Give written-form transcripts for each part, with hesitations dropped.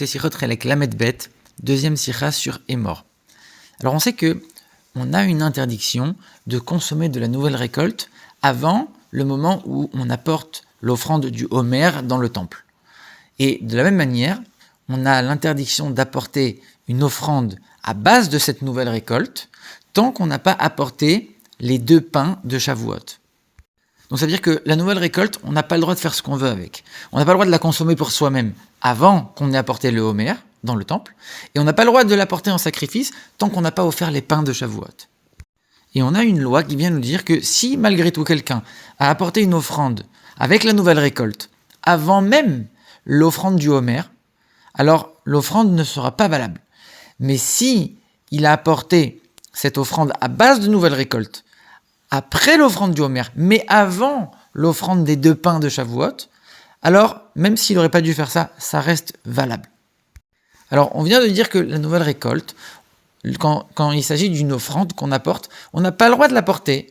écouter Sichot Chelek Lamed Bet, deuxième sikha sur Emor. Alors on sait que on a une interdiction de consommer de la nouvelle récolte avant le moment où on apporte l'offrande du Homer dans le temple. Et de la même manière, on a l'interdiction d'apporter une offrande à base de cette nouvelle récolte tant qu'on n'a pas apporté les 2 pains de Shavuot. Donc ça veut dire que la nouvelle récolte, on n'a pas le droit de faire ce qu'on veut avec. On n'a pas le droit de la consommer pour soi-même avant qu'on ait apporté le Homer dans le temple, et on n'a pas le droit de l'apporter en sacrifice tant qu'on n'a pas offert les pains de Shavuot. Et on a une loi qui vient nous dire que si malgré tout quelqu'un a apporté une offrande avec la nouvelle récolte avant même l'offrande du Homer, alors l'offrande ne sera pas valable. Mais si il a apporté cette offrande à base de nouvelle récolte après l'offrande du Homer, mais avant l'offrande des 2 pains de Shavuot, alors, même s'il n'aurait pas dû faire ça, ça reste valable. Alors, on vient de dire que la nouvelle récolte, quand il s'agit d'une offrande qu'on apporte, on n'a pas le droit de l'apporter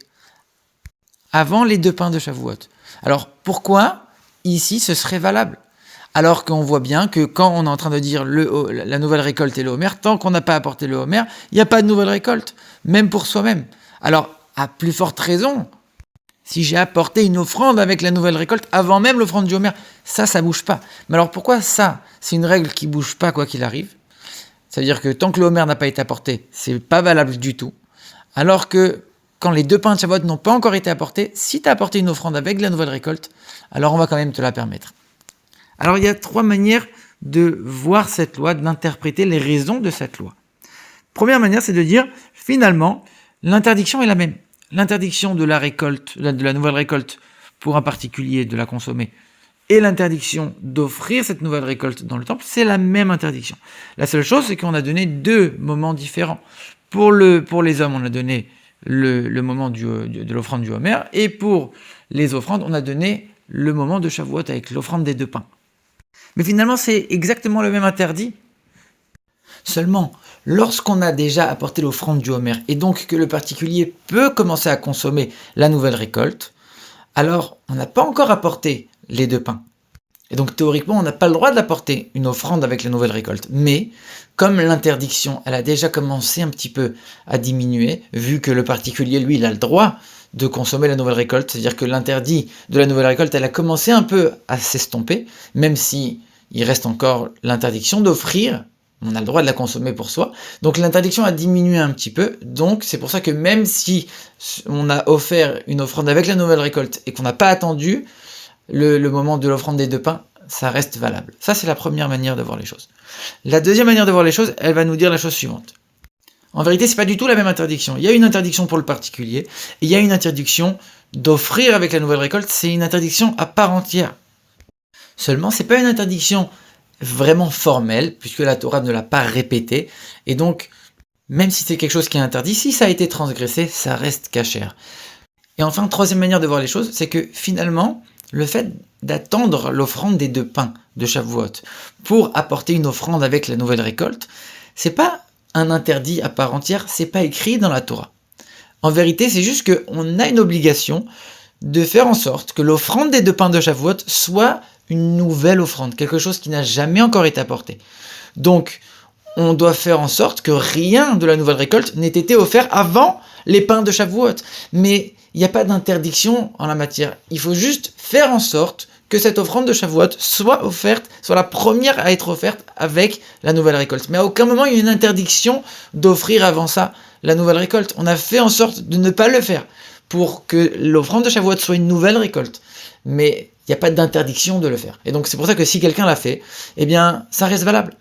avant les 2 pains de Shavuot. Alors, pourquoi ici ce serait valable ? Alors qu'on voit bien que quand on est en train de dire la nouvelle récolte et le Homer, tant qu'on n'a pas apporté le Homer, il n'y a pas de nouvelle récolte, même pour soi-même. Alors, à plus forte raison, si j'ai apporté une offrande avec la nouvelle récolte avant même l'offrande du Homer, ça bouge pas. Mais alors pourquoi ça ? C'est une règle qui bouge pas quoi qu'il arrive. C'est-à-dire que tant que le Homer n'a pas été apporté, c'est pas valable du tout. Alors que quand les 2 pains de Shavuot n'ont pas encore été apportés, si tu as apporté une offrande avec la nouvelle récolte, alors on va quand même te la permettre. Alors il y a 3 manières de voir cette loi, d'interpréter les raisons de cette loi. Première manière, c'est de dire, finalement, l'interdiction est la même. L'interdiction de la récolte, de la nouvelle récolte pour un particulier de la consommer, et l'interdiction d'offrir cette nouvelle récolte dans le temple, c'est la même interdiction. La seule chose, c'est qu'on a donné 2 moments différents. Pour les hommes, on a donné le moment de l'offrande du Homer, et pour les offrandes, on a donné le moment de Shavuot avec l'offrande des 2 pains. Mais finalement, c'est exactement le même interdit. Seulement, lorsqu'on a déjà apporté l'offrande du Homer, et donc que le particulier peut commencer à consommer la nouvelle récolte, alors on n'a pas encore apporté les 2 pains. Et donc théoriquement, on n'a pas le droit d'apporter une offrande avec la nouvelle récolte. Mais, comme l'interdiction, elle a déjà commencé un petit peu à diminuer, vu que le particulier, lui, il a le droit de consommer la nouvelle récolte, c'est-à-dire que l'interdit de la nouvelle récolte, elle a commencé un peu à s'estomper, même si il reste encore l'interdiction d'offrir, on a le droit de la consommer pour soi, donc l'interdiction a diminué un petit peu, donc c'est pour ça que même si on a offert une offrande avec la nouvelle récolte et qu'on n'a pas attendu le moment de l'offrande des 2 pains, ça reste valable. Ça, c'est la première manière de voir les choses. La deuxième manière de voir les choses, elle va nous dire la chose suivante. En vérité, c'est pas du tout la même interdiction. Il y a une interdiction pour le particulier, et il y a une interdiction d'offrir avec la nouvelle récolte, c'est une interdiction à part entière. Seulement, c'est pas une interdiction vraiment formelle, puisque la Torah ne l'a pas répétée, et donc, même si c'est quelque chose qui est interdit, si ça a été transgressé, ça reste cachère. Et enfin, troisième manière de voir les choses, c'est que finalement, le fait d'attendre l'offrande des 2 pains de Shavuot pour apporter une offrande avec la nouvelle récolte, c'est pas un interdit à part entière, c'est pas écrit dans la Torah. En vérité, c'est juste qu'on a une obligation de faire en sorte que l'offrande des 2 pains de Shavuot soit une nouvelle offrande, quelque chose qui n'a jamais encore été apporté. Donc, on doit faire en sorte que rien de la nouvelle récolte n'ait été offert avant les pains de Shavuot. Mais il n'y a pas d'interdiction en la matière. Il faut juste faire en sorte que cette offrande de Shavuot soit offerte, soit la première à être offerte avec la nouvelle récolte. Mais à aucun moment il y a une interdiction d'offrir avant ça la nouvelle récolte. On a fait en sorte de ne pas le faire pour que l'offrande de Shavuot soit une nouvelle récolte. Mais il n'y a pas d'interdiction de le faire. Et donc c'est pour ça que si quelqu'un l'a fait, eh bien ça reste valable.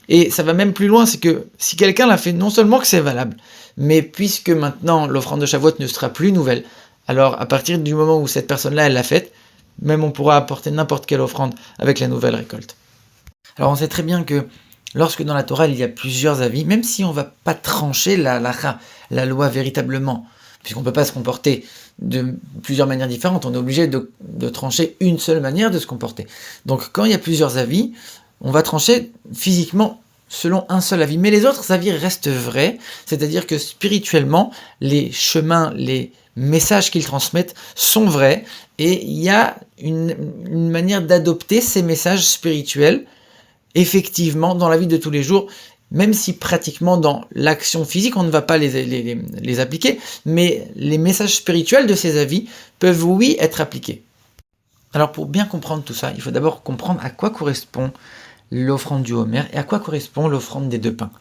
Et ça va même plus loin, c'est que si quelqu'un l'a fait, non seulement que c'est valable, mais puisque maintenant l'offrande de Shavuot ne sera plus nouvelle, alors à partir du moment où cette personne-là, elle l'a faite, même on pourra apporter n'importe quelle offrande avec la nouvelle récolte. Alors on sait très bien que lorsque dans la Torah il y a plusieurs avis, même si on ne va pas trancher la loi véritablement, puisqu'on ne peut pas se comporter de plusieurs manières différentes, on est obligé de trancher une seule manière de se comporter. Donc quand il y a plusieurs avis, on va trancher physiquement selon un seul avis. Mais les autres avis restent vrais, c'est-à-dire que spirituellement, les chemins, les messages qu'ils transmettent sont vrais, et il y a une manière d'adopter ces messages spirituels, effectivement dans la vie de tous les jours, même si pratiquement dans l'action physique on ne va pas les appliquer, mais les messages spirituels de ces avis peuvent oui être appliqués. Alors pour bien comprendre tout ça, il faut d'abord comprendre à quoi correspond l'offrande du Homer et à quoi correspond l'offrande des 2 pains.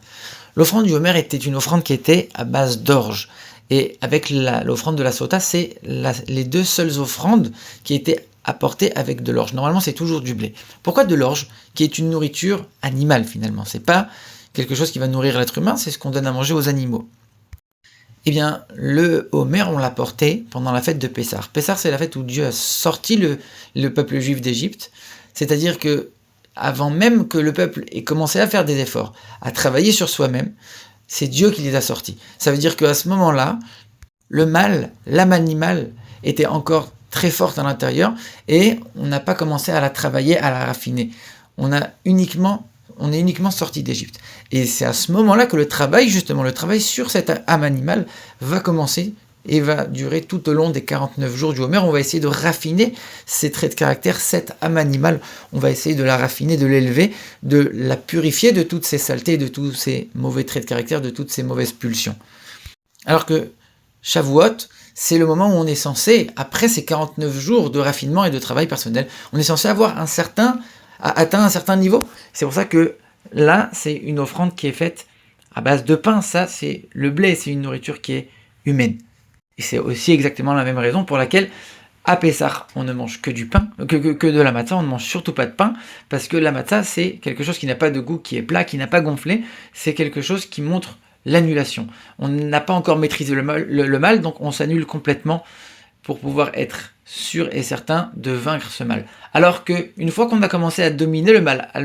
L'offrande du Homer était une offrande qui était à base d'orge. Et avec l'offrande de la sota, c'est les 2 seules offrandes qui étaient apportées avec de l'orge. Normalement, c'est toujours du blé. Pourquoi de l'orge, qui est une nourriture animale finalement? C'est pas quelque chose qui va nourrir l'être humain, c'est ce qu'on donne à manger aux animaux. Eh bien, le Homer, on l'a porté pendant la fête de Pessah. Pessah, c'est la fête où Dieu a sorti le peuple juif d'Égypte. C'est-à-dire que avant même que le peuple ait commencé à faire des efforts, à travailler sur soi-même, c'est Dieu qui les a sortis. Ça veut dire qu'à ce moment-là, le mal, l'âme animale, était encore très forte à l'intérieur et on n'a pas commencé à la travailler, à la raffiner. On est uniquement sorti d'Égypte. Et c'est à ce moment-là que le travail sur cette âme animale va commencer et va durer tout au long des 49 jours du Homer. On va essayer de raffiner ces traits de caractère, cette âme animale. On va essayer de la raffiner, de l'élever, de la purifier de toutes ces saletés, de tous ces mauvais traits de caractère, de toutes ces mauvaises pulsions. Alors que Shavuot, c'est le moment où on est censé, après ces 49 jours de raffinement et de travail personnel, on est censé avoir atteint un certain niveau. C'est pour ça que là, c'est une offrande qui est faite à base de pain. Ça, c'est le blé, c'est une nourriture qui est humaine. Et c'est aussi exactement la même raison pour laquelle à Pessah, on ne mange que du pain, que de la matzah, on ne mange surtout pas de pain, parce que la matzah, c'est quelque chose qui n'a pas de goût, qui est plat, qui n'a pas gonflé, c'est quelque chose qui montre l'annulation. On n'a pas encore maîtrisé le mal, donc on s'annule complètement pour pouvoir être sûr et certain de vaincre ce mal. Alors qu'une fois qu'on a commencé à dominer le mal, à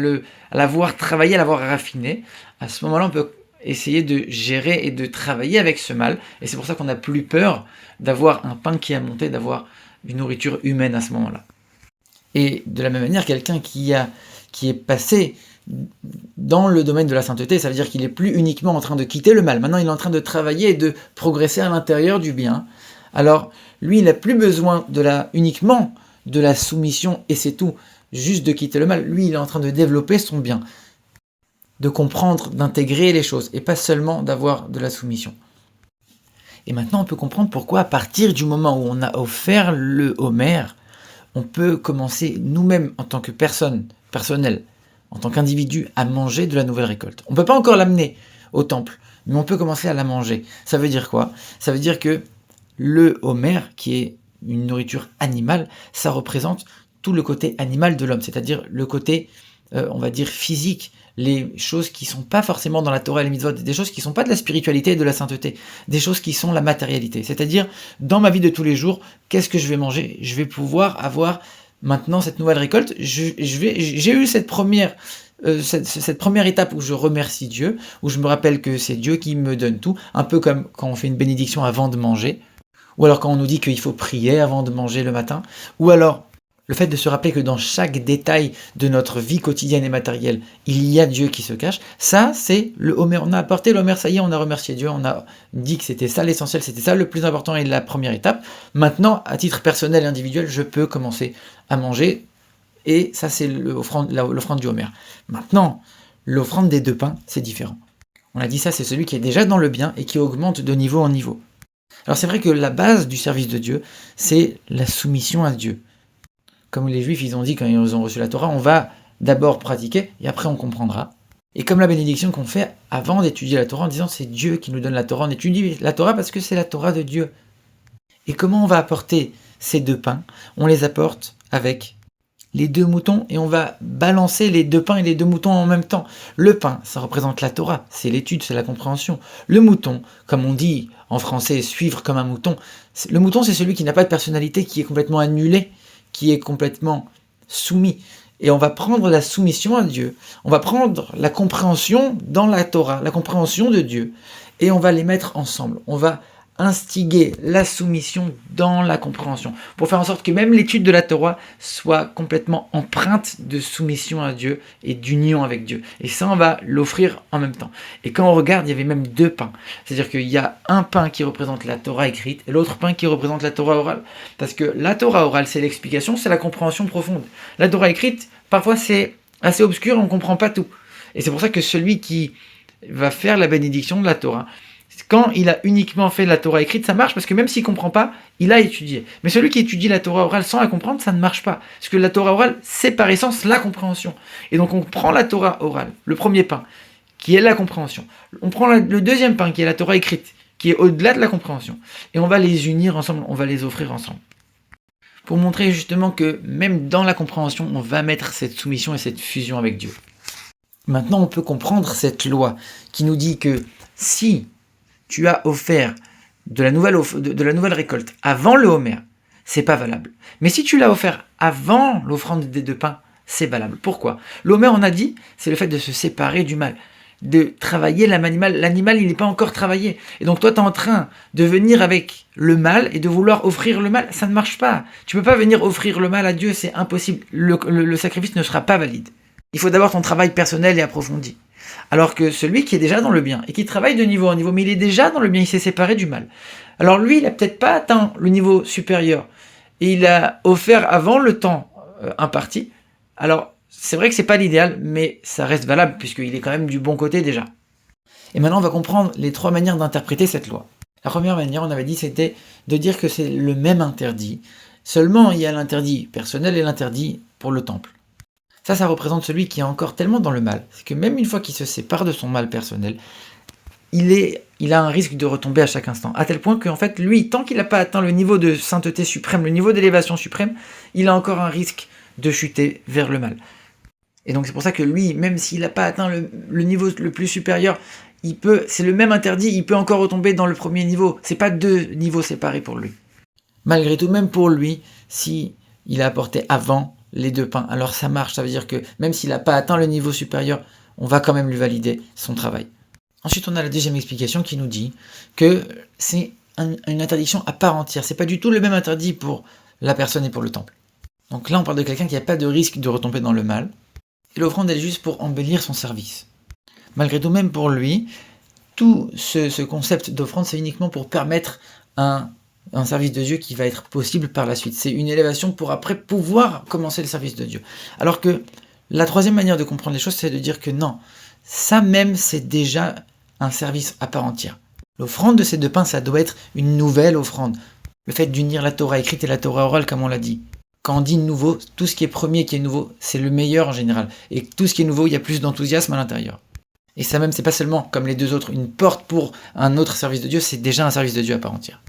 l'avoir travaillé, à l'avoir raffiné, à ce moment-là, on peut essayer de gérer et de travailler avec ce mal. Et c'est pour ça qu'on n'a plus peur d'avoir un pain qui a monté, d'avoir une nourriture humaine à ce moment-là. Et de la même manière, quelqu'un qui est passé dans le domaine de la sainteté, ça veut dire qu'il n'est plus uniquement en train de quitter le mal. Maintenant, il est en train de travailler et de progresser à l'intérieur du bien. Alors, lui, il n'a plus besoin uniquement de la soumission, et c'est tout, juste de quitter le mal. Lui, il est en train de développer son bien, de comprendre, d'intégrer les choses, et pas seulement d'avoir de la soumission. Et maintenant, on peut comprendre pourquoi, à partir du moment où on a offert le Homer, on peut commencer nous-mêmes, en tant que personnel, en tant qu'individu, à manger de la nouvelle récolte. On ne peut pas encore l'amener au temple, mais on peut commencer à la manger. Ça veut dire quoi? Ça veut dire que le Homer, qui est une nourriture animale, ça représente tout le côté animal de l'homme, c'est-à-dire le côté, on va dire, physique, les choses qui ne sont pas forcément dans la Torah et les mitzvot, des choses qui ne sont pas de la spiritualité et de la sainteté, des choses qui sont la matérialité. C'est-à-dire, dans ma vie de tous les jours, qu'est-ce que je vais manger? Je vais pouvoir avoir maintenant cette nouvelle récolte. J'ai eu cette première étape où je remercie Dieu, où je me rappelle que c'est Dieu qui me donne tout, un peu comme quand on fait une bénédiction avant de manger, ou alors quand on nous dit qu'il faut prier avant de manger le matin, ou alors le fait de se rappeler que dans chaque détail de notre vie quotidienne et matérielle, il y a Dieu qui se cache, ça c'est le Homer. On a apporté le Homer, ça y est, on a remercié Dieu, on a dit que c'était ça l'essentiel, c'était ça le plus important et la première étape. Maintenant, à titre personnel et individuel, je peux commencer à manger, et ça c'est l'offrande du Homer. Maintenant, l'offrande des 2 pains, c'est différent. On a dit ça, c'est celui qui est déjà dans le bien et qui augmente de niveau en niveau. Alors c'est vrai que la base du service de Dieu, c'est la soumission à Dieu. Comme les Juifs, ils ont dit quand ils ont reçu la Torah, on va d'abord pratiquer et après on comprendra. Et comme la bénédiction qu'on fait avant d'étudier la Torah en disant c'est Dieu qui nous donne la Torah, on étudie la Torah parce que c'est la Torah de Dieu. Et comment on va apporter ces 2 pains? On les apporte avec les 2 moutons et on va balancer les 2 pains et les 2 moutons en même temps. Le pain, ça représente la Torah, c'est l'étude, c'est la compréhension. Le mouton, comme on dit en français, suivre comme un mouton. Le mouton, c'est celui qui n'a pas de personnalité, qui est complètement annulé, qui est complètement soumis. Et on va prendre la soumission à Dieu, on va prendre la compréhension dans la Torah, la compréhension de Dieu, et on va les mettre ensemble. On va instiguer la soumission dans la compréhension, pour faire en sorte que même l'étude de la Torah soit complètement empreinte de soumission à Dieu et d'union avec Dieu. Et ça, on va l'offrir en même temps. Et quand on regarde, il y avait même 2 pains. C'est-à-dire qu'il y a un pain qui représente la Torah écrite et l'autre pain qui représente la Torah orale. Parce que la Torah orale, c'est l'explication, c'est la compréhension profonde. La Torah écrite, parfois, c'est assez obscur, on ne comprend pas tout. Et c'est pour ça que celui qui va faire la bénédiction de la Torah, quand il a uniquement fait la Torah écrite, ça marche, parce que même s'il ne comprend pas, il a étudié. Mais celui qui étudie la Torah orale sans la comprendre, ça ne marche pas. Parce que la Torah orale, c'est par essence la compréhension. Et donc on prend la Torah orale, le premier pain, qui est la compréhension. On prend le deuxième pain, qui est la Torah écrite, qui est au-delà de la compréhension. Et on va les unir ensemble, on va les offrir ensemble. Pour montrer justement que même dans la compréhension, on va mettre cette soumission et cette fusion avec Dieu. Maintenant, on peut comprendre cette loi qui nous dit que si tu as offert de la nouvelle récolte avant le Homer, c'est pas valable. Mais si tu l'as offert avant l'offrande des 2 pains, c'est valable. Pourquoi ? Le Homer, on a dit, c'est le fait de se séparer du mal, de travailler l'animal. L'animal, il n'est pas encore travaillé. Et donc toi, tu es en train de venir avec le mal et de vouloir offrir le mal. Ça ne marche pas. Tu ne peux pas venir offrir le mal à Dieu, c'est impossible. Le sacrifice ne sera pas valide. Il faut d'abord ton travail personnel et approfondi. Alors que celui qui est déjà dans le bien et qui travaille de niveau en niveau, mais il est déjà dans le bien, il s'est séparé du mal. Alors lui, il n'a peut-être pas atteint le niveau supérieur et il a offert avant le temps imparti. Alors c'est vrai que c'est pas l'idéal, mais ça reste valable puisqu'il est quand même du bon côté déjà. Et maintenant, on va comprendre les 3 manières d'interpréter cette loi. La première manière, on avait dit, c'était de dire que c'est le même interdit. Seulement, il y a l'interdit personnel et l'interdit pour le temple. Ça représente celui qui est encore tellement dans le mal. C'est que même une fois qu'il se sépare de son mal personnel, il a un risque de retomber à chaque instant. À tel point qu'en fait, lui, tant qu'il n'a pas atteint le niveau de sainteté suprême, le niveau d'élévation suprême, il a encore un risque de chuter vers le mal. Et donc c'est pour ça que lui, même s'il n'a pas atteint le niveau le plus supérieur, c'est le même interdit, il peut encore retomber dans le premier niveau. C'est pas 2 niveaux séparés pour lui. Malgré tout, même pour lui, si il a apporté avant les 2 pains, alors ça marche, ça veut dire que même s'il n'a pas atteint le niveau supérieur, on va quand même lui valider son travail. Ensuite, on a la deuxième explication qui nous dit que c'est une interdiction à part entière. C'est pas du tout le même interdit pour la personne et pour le temple. Donc là, on parle de quelqu'un qui n'a pas de risque de retomber dans le mal. Et l'offrande, elle est juste pour embellir son service. Malgré tout, même pour lui, tout ce concept d'offrande, c'est uniquement pour permettre un service de Dieu qui va être possible par la suite. C'est une élévation pour après pouvoir commencer le service de Dieu. Alors que la 3e manière de comprendre les choses, c'est de dire que non, ça même, c'est déjà un service à part entière. L'offrande de ces 2 pains, ça doit être une nouvelle offrande. Le fait d'unir la Torah écrite et la Torah orale, comme on l'a dit. Quand on dit nouveau, tout ce qui est premier qui est nouveau, c'est le meilleur en général. Et tout ce qui est nouveau, il y a plus d'enthousiasme à l'intérieur. Et ça même, c'est pas seulement, comme les 2 autres, une porte pour un autre service de Dieu, c'est déjà un service de Dieu à part entière.